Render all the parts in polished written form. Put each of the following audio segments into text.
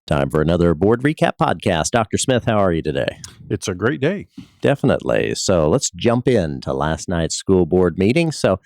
Time for another board recap podcast. Dr. Smith, how are you today? It's a great day. Definitely. So let's jump into last night's school board meeting. So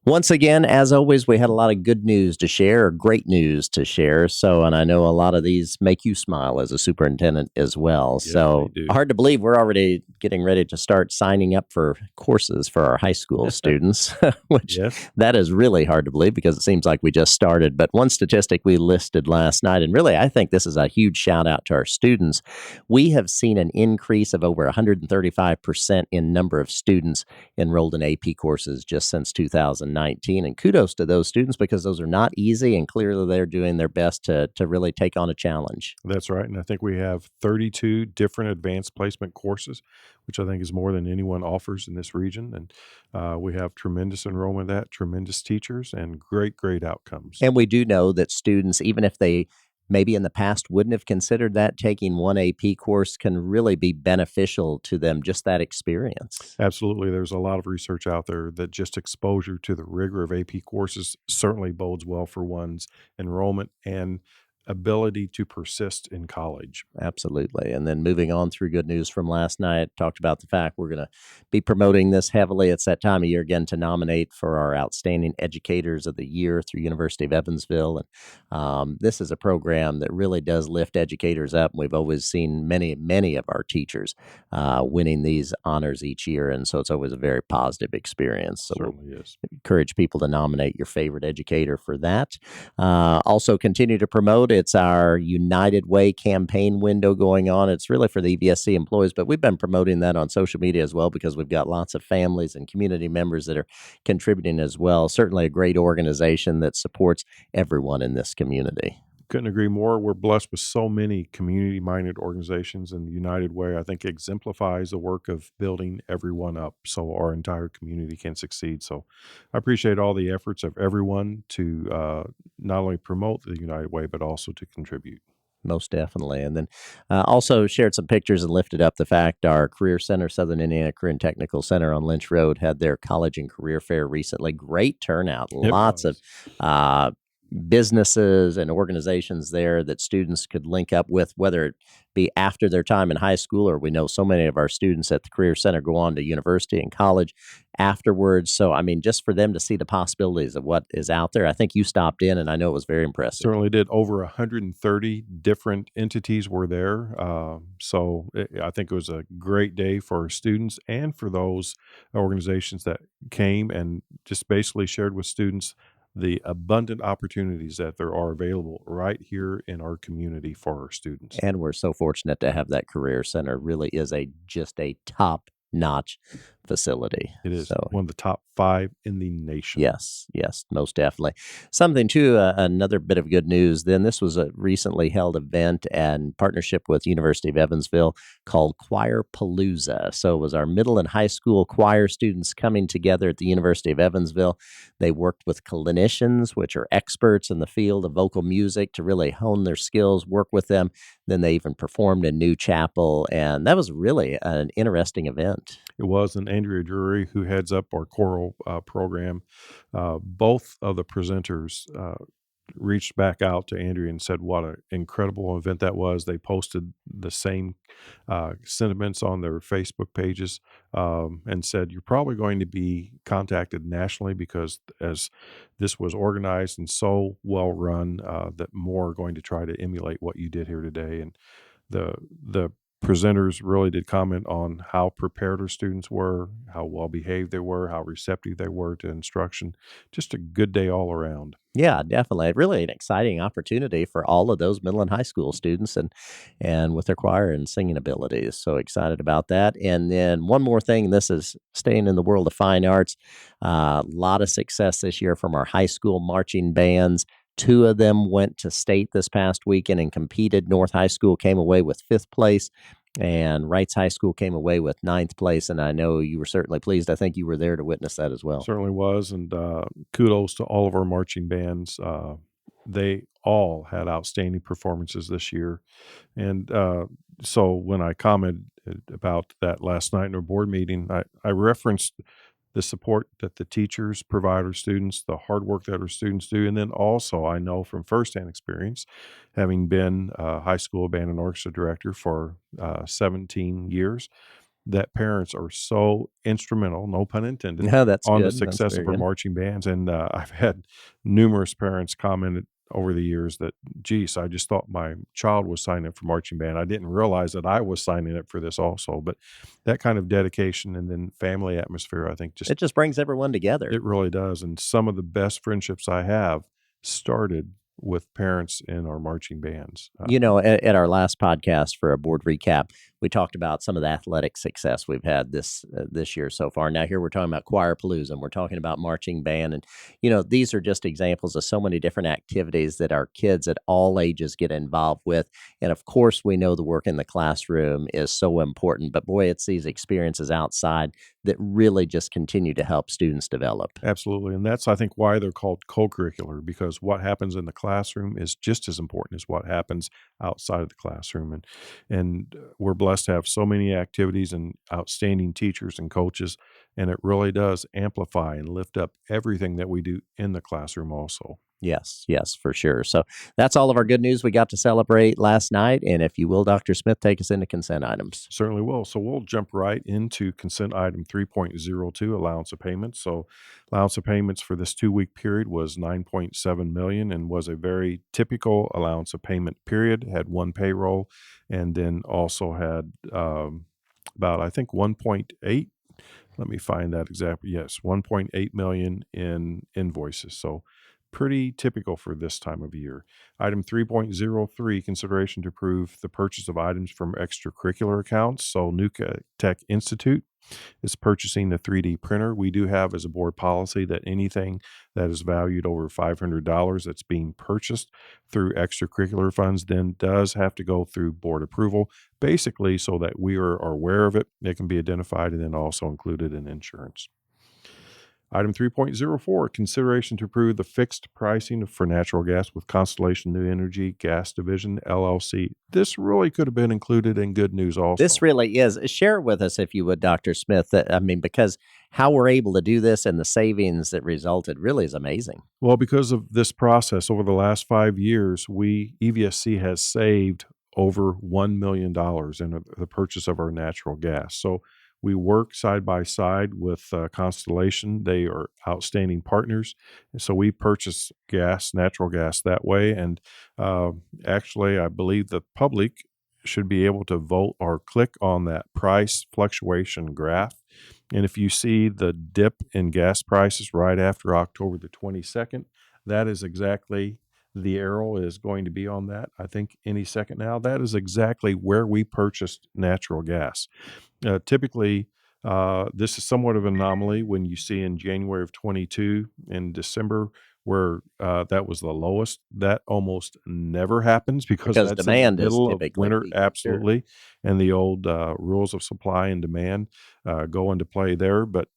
once again, as always, we had a lot of good news to share, or great news to share. So, and I know a lot of these make you smile as a superintendent as well. Yes, So they do. hard to believe we're already getting ready to start signing up for courses for our high school students, which Yes. that is really hard to believe because it seems like we just started. But one statistic we listed last night, and really I think this is a huge shout out to our students. We have seen an increase of over 135% in number of students enrolled in AP courses just since 2019. And kudos to those students because those are not easy, and clearly they're doing their best to really take on a challenge. That's right. And I think we have 32 different advanced placement courses, which I think is more than anyone offers in this region. And we have tremendous enrollment at that, tremendous teachers, and great outcomes. And we do know that students, even if they maybe in the past wouldn't have considered that, taking one AP course can really be beneficial to them, just that experience. Absolutely. There's a lot of research out there that just exposure to the rigor of AP courses certainly bodes well for one's enrollment and ability to persist in college. Absolutely. And then moving on through good news from last night, talked about the fact we're going to be promoting this heavily. It's that time of year again to nominate for our Outstanding Educators of the Year through University of Evansville. And this is a program that really does lift educators up. We've always seen many of our teachers winning these honors each year. And so it's always a very positive experience. So Certainly is. encourage people to nominate your favorite educator for that. Also continue to promote. It's our United Way campaign window going on. It's really for the EVSC employees, but we've been promoting that on social media as well because we've got lots of families and community members that are contributing as well. Certainly a great organization that supports everyone in this community. Couldn't agree more. We're blessed with so many community-minded organizations, and the United Way, I think, exemplifies the work of building everyone up so our entire community can succeed. So I appreciate all the efforts of everyone to not only promote the United Way, but also to contribute. Most definitely. And then also shared some pictures and lifted up the fact our Career Center, Southern Indiana Career and Technical Center on Lynch Road, had their college and career fair recently. Great turnout. Lots of businesses and organizations there that students could link up with, whether it be after their time in high school, or we know so many of our students at the Career Center go on to university and college afterwards. So, I mean, just for them to see the possibilities of what is out there. I think you stopped in, and I know it was very impressive. Certainly did. Over 130 different entities were there. I think it was a great day for our students and for those organizations that came and just basically shared with students the abundant opportunities that there are available right here in our community for our students. And we're so fortunate to have that Career Center. Really is just a top-notch facility. It is So, one of the top 5 in the nation. yes, most definitely. Something too, another bit of good news. Then this was a recently held event and partnership with University of Evansville called Choir Palooza. So it was our middle and high school choir students coming together at the University of Evansville. They worked with clinicians, which are experts in the field of vocal music, to really hone their skills, work with them. Then they even performed in New Chapel, and that was really an interesting event. It was, and Andrea Drury, who heads up our choral program, both of the presenters reached back out to Andrea and said what an incredible event that was. They posted the same sentiments on their Facebook pages and said, you're probably going to be contacted nationally because as this was organized and so well run, that more are going to try to emulate what you did here today. And the presenters really did comment on how prepared our students were, how well behaved they were, how receptive they were to instruction. Just a good day all around. Yeah, definitely. Really an exciting opportunity for all of those middle and high school students and with their choir and singing abilities. So excited about that. And then one more thing, this is staying in the world of fine arts. A lot of success this year from our high school marching bands. 2 of them went to state this past weekend and competed. North High School came away with 5th place, and Wrights High School came away with 9th place. And I know you were certainly pleased. I think you were there to witness that as well. Certainly was, and kudos to all of our marching bands. They all had outstanding performances this year. And so when I commented about that last night in our board meeting, I referenced the support that the teachers provide our students, the hard work that our students do. And then also, I know from firsthand experience, having been a high school band and orchestra director for 17 years, that parents are so instrumental, no pun intended, No, that's on the good. That's success very of our good. marching bands. And I've had numerous parents commented over the years that, geez, I just thought my child was signing up for marching band. I didn't realize that I was signing up for this also. But that kind of dedication and then family atmosphere, I think just It just brings everyone together. it really does. And some of the best friendships I have started with parents in our marching bands. At our last podcast for a board recap, we talked about some of the athletic success we've had this year so far. Now here we're talking about choir palooza, and we're talking about marching band, and these are just examples of so many different activities that our kids at all ages get involved with. And of course, we know the work in the classroom is so important, but boy, it's these experiences outside that really just continue to help students develop. Absolutely. And that's, I think, why they're called co curricular, because what happens in the classroom is just as important as what happens outside of the classroom. And we're blessed to have so many activities and outstanding teachers and coaches. And it really does amplify and lift up everything that we do in the classroom, also. Yes, yes, for sure. So that's all of our good news we got to celebrate last night. And if you will, Dr. Smith, take us into consent items. Certainly will. So we'll jump right into consent item 3.02, allowance of payments. So allowance of payments for this 2-week period was 9.7 million and was a very typical allowance of payment period. Had one payroll and then also had about, I think, 1.8. Let me find that exactly. Yes, 1.8 million in invoices. So pretty typical for this time of year. Item 3.03, consideration to approve the purchase of items from extracurricular accounts. So Nuka Tech Institute is purchasing the 3D printer. We do have as a board policy that anything that is valued over $500 that's being purchased through extracurricular funds then does have to go through board approval, basically so that we are aware of it, it can be identified, and then also included in insurance. Item 3.04, consideration to approve the fixed pricing for natural gas with Constellation New Energy Gas Division, LLC. This really could have been included in good news This also. really is. Share it with us, if you would, Dr. Smith. I mean, because how we're able to do this and the savings that resulted really is amazing. Well, because of this process over the last 5 years, EVSC has saved over $1 million in the purchase of our natural gas. So we work side by side with Constellation. They are outstanding partners. And so we purchase natural gas that way. And uh, actually, I believe the public should be able to vote or click on that price fluctuation graph. And if you see the dip in gas prices right after October the 22nd, that is exactly the arrow is going to be on that. I think any second now, that is exactly where we purchased natural gas. Typically, this is somewhat of an anomaly when you see in January of 22 and December where that was the lowest. That almost never happens because Because that's in the demand is middle of typically winter, weak. Sure. absolutely. And the old rules of supply and demand go into play there. But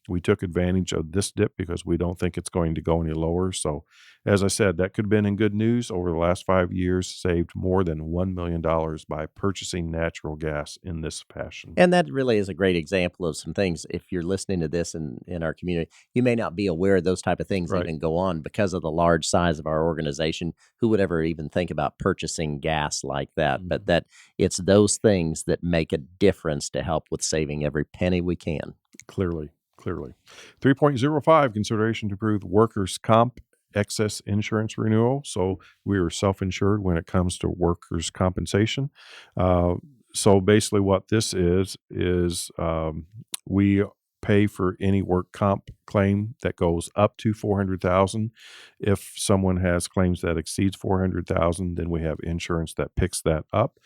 we took advantage of this dip because we don't think it's going to go any lower. So, as I said, that could have been in good news. Over the last 5 years, saved more than $1 million by purchasing natural gas in this fashion. And that really is a great example of some things. If you're listening to this in our community, you may not be aware those type of things Right. even go on because of the large size of our organization. Who would ever even think about purchasing gas like that? But Mhm. that it's those things that make a difference to help with saving every penny we can. Clearly, clearly. 3.05, consideration to approve workers' comp excess insurance renewal. So we are self-insured when it comes to workers' compensation. Uh, so basically what this is we pay for any work comp claim that goes up to 400,000. If someone has claims that exceeds 400,000, then we have insurance that picks that up.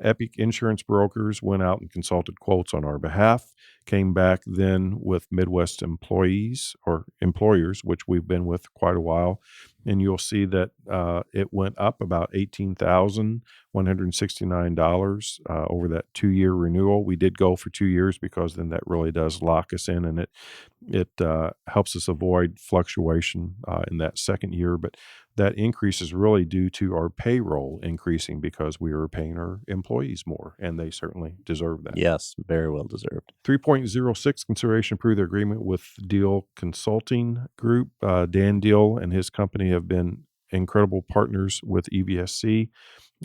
Epic Insurance Brokers went out and consulted quotes on our behalf, came back then with Midwest employees or employers, which we've been with quite a while. And you'll see that it went up about $18,169 over that 2-year renewal. We did go for 2 years because then that really does lock us in, and it helps us avoid fluctuation in that second year. But that increase is really due to our payroll increasing because we are paying our employees more, and they certainly deserve that. Yes, very well deserved. 3.06 consideration approve the agreement with Deal Consulting Group. Dan Deal and his company have been incredible partners with EVSC.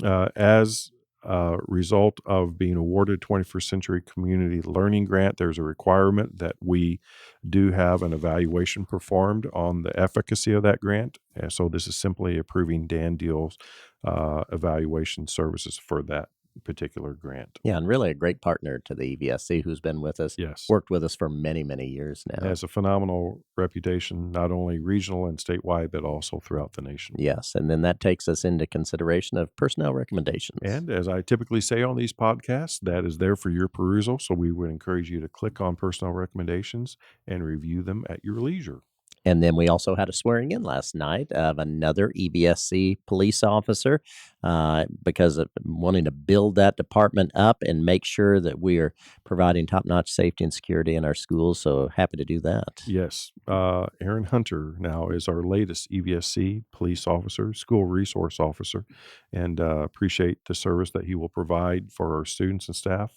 As a result of being awarded 21st Century Community Learning Grant, there's a requirement that we do have an evaluation performed on the efficacy of that grant. And so this is simply approving Dan Deal's evaluation services for that particular grant. Yeah, and really a great partner to the EVSC who's been with us, Yes. worked with us for many, many years now. Has a phenomenal reputation, not only regional and statewide, but also throughout the nation. Yes, and then that takes us into consideration of personnel recommendations. And as I typically say on these podcasts, that is there for your perusal. So we would encourage you to click on personnel recommendations and review them at your leisure. And then we also had a swearing in last night of another EVSC police officer because of wanting to build that department up and make sure that we are providing top notch safety and security in our schools. So happy to do that. Yes. Aaron Hunter now is our latest EVSC police officer, school resource officer, and appreciate the service that he will provide for our students and staff.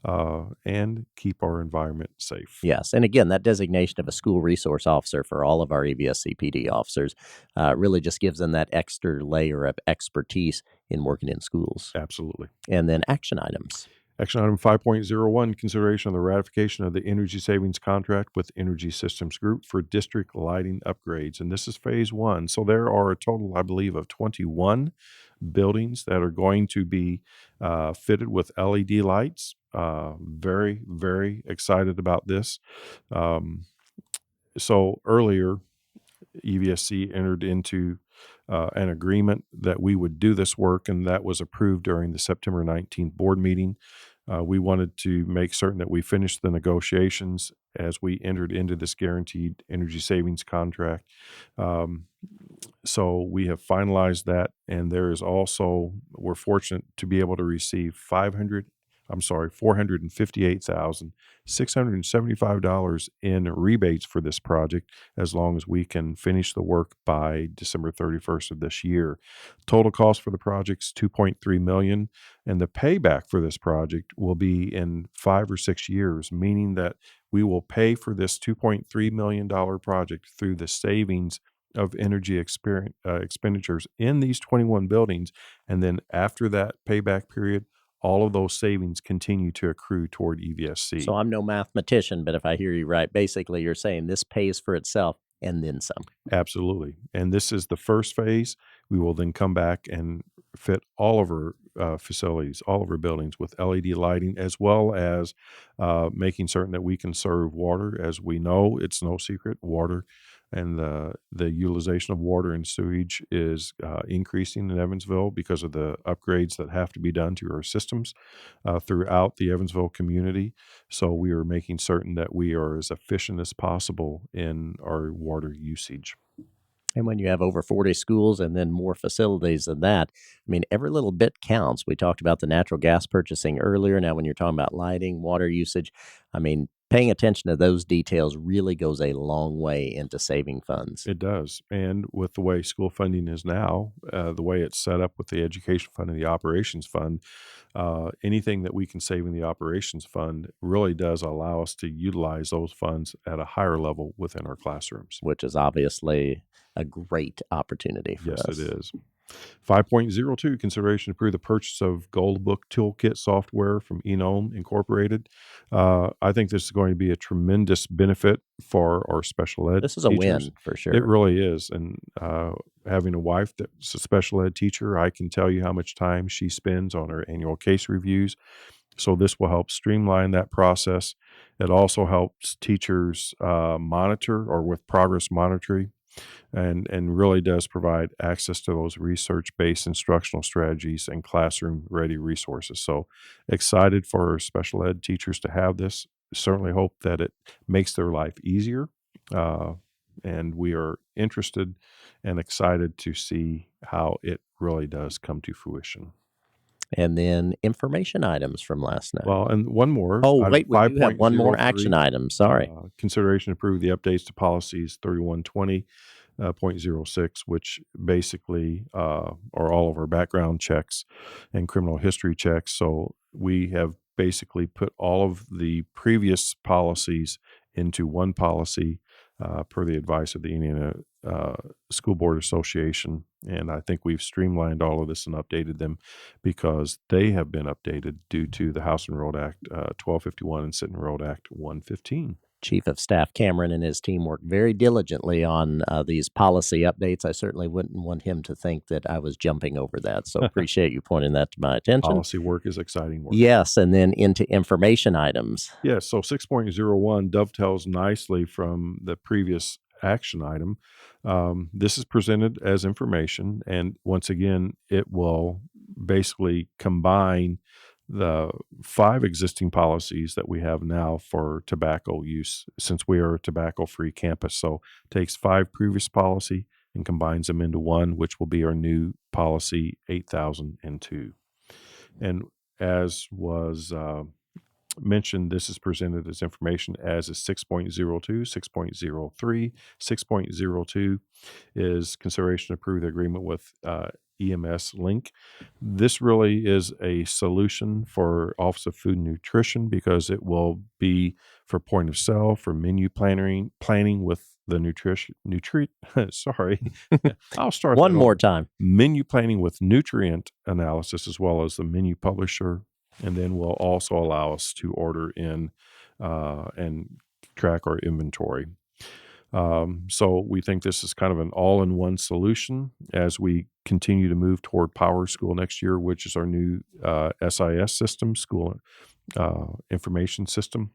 And keep our environment safe. Yes. And again, that designation of a school resource officer for all of our EVSC PD officers really just gives them that extra layer of expertise in working in schools. Absolutely. And then action items. Action item 5.01, consideration of the ratification of the energy savings contract with Energy Systems Group for district lighting upgrades. And this is phase one. So there are a total, I believe, of 21 buildings that are going to be fitted with LED lights. Very, very excited about this. So earlier, EVSC entered into an agreement that we would do this work, and that was approved during the September 19th board meeting. We wanted to make certain that we finished the negotiations as we entered into this guaranteed energy savings contract. So we have finalized that, and there is also, we're fortunate to be able to receive $458,675 in rebates for this project, as long as we can finish the work by December 31st of this year. Total cost for the project is $2.3 million, and the payback for this project will be in 5 or 6 years, meaning that we will pay for this $2.3 million project through the savings of energy expenditures in these 21 buildings. And then after that payback period, all of those savings continue to accrue toward EVSC. So I'm no mathematician, but if I hear you right, basically you're saying this pays for itself and then some. Absolutely. And this is the first phase. We will then come back and fit all of our facilities, all of our buildings with LED lighting, as well as making certain that we can serve water. As we know, it's no secret, water and the utilization of water and sewage is increasing in Evansville because of the upgrades that have to be done to our systems throughout the Evansville community. So we are making certain that we are as efficient as possible in our water usage. And when you have over 40 schools and then more facilities than that, I mean, every little bit counts. We talked about the natural gas purchasing earlier. Now, when you're talking about lighting, water usage, I mean, paying attention to those details really goes a long way into saving funds. It does. And with the way school funding is now, the way it's set up with the education fund and the operations fund, anything that we can save in the operations fund really does allow us to utilize those funds at a higher level within our classrooms. Which is obviously a great opportunity for us. Yes, it is. 5.02, consideration to approve the purchase of Goldbook Toolkit software from Enome Incorporated. I think this is going to be a tremendous benefit for our special ed This is a teachers. win for sure. It really is. And having a wife that's a special ed teacher, I can tell you how much time she spends on her annual case reviews. So this will help streamline that process. It also helps teachers monitor or with progress monitoring. And really does provide access to those research-based instructional strategies and classroom-ready resources. So excited for our special ed teachers to have this. Certainly hope that it makes their life easier. And we are interested and excited to see how it really does come to fruition. And then information items from last night. Well, and one more. Oh, wait, we do have one more action item. Sorry. Consideration to approve the updates to policies 3120 .06, which basically are all of our background checks and criminal history checks. So we have basically put all of the previous policies into one policy per the advice of the Indiana School Board Association. And I think we've streamlined all of this and updated them because they have been updated due to the House and Road Act 1251 and Senate Road Act 115. Chief of Staff Cameron and his team work very diligently on these policy updates. I certainly wouldn't want him to think that I was jumping over that. So appreciate you pointing that to my attention. Policy work is exciting work. Yes, and then into information items. Yeah, so 6.01 dovetails nicely from the previous action item. This is presented as information, and once again, it will basically combine the 5 existing policies that we have now for tobacco use, since we are a tobacco-free campus. So it takes 5 previous policy and combines them into one, which will be our new policy 8002. And as was mentioned, this is presented as information as a 6.02, 6.03. 6.02 is consideration to approve the agreement with EMS Link. This really is a solution for Office of Food and Nutrition because it will be for point of sale, for menu planning with the sorry, I'll start One that more over. time. Menu planning with nutrient analysis as well as the menu publisher, and then will also allow us to order in and track our inventory. So we think this is kind of an all-in-one solution as we continue to move toward Power School next year, which is our new SIS system, school information system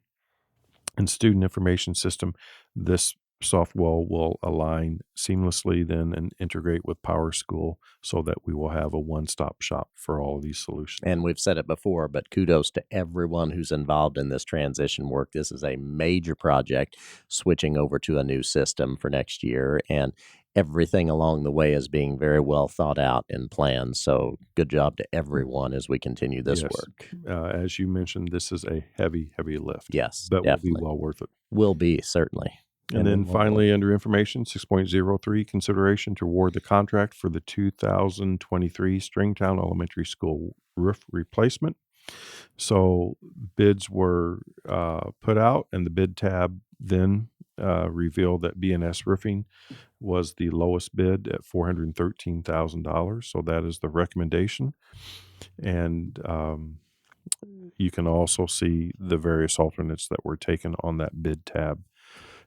and student information system. This software will align seamlessly then and integrate with Power School so that we will have a one-stop shop for all of these solutions. And we've said it before, but kudos to everyone who's involved in this transition work. This is a major project, switching over to a new system for next year, and everything along the way is being very well thought out and planned. So good job to everyone as we continue this work. As you mentioned, this is a heavy, heavy lift. Yes, but definitely. will be well worth it. Will be, certainly. And then finally, under information, 6.03, consideration to award the contract for the 2023 Stringtown Elementary School roof replacement. So bids were put out, and the bid tab then revealed that BNS Roofing was the lowest bid at $413,000. So that is the recommendation. And you can also see the various alternates that were taken on that bid tab.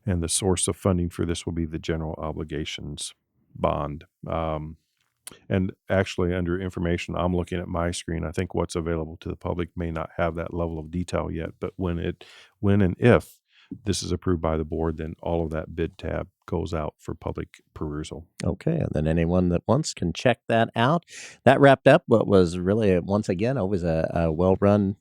And the source of funding for this will be the general obligations bond. And actually, under information, I'm looking at my screen. I think what's available to the public may not have that level of detail yet. But when and if this is approved by the board, then all of that bid tab goes out for public perusal. Okay, and then anyone that wants can check that out. That wrapped up what was really, once again, always a well-run,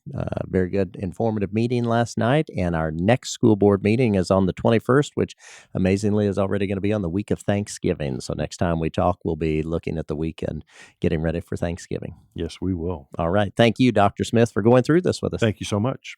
very good, informative meeting last night. And our next school board meeting is on the 21st, which amazingly is already going to be on the week of Thanksgiving. So next time we talk, we'll be looking at the weekend, getting ready for Thanksgiving. Yes, we will. All right. Thank you, Dr. Smith, for going through this with us. Thank you so much.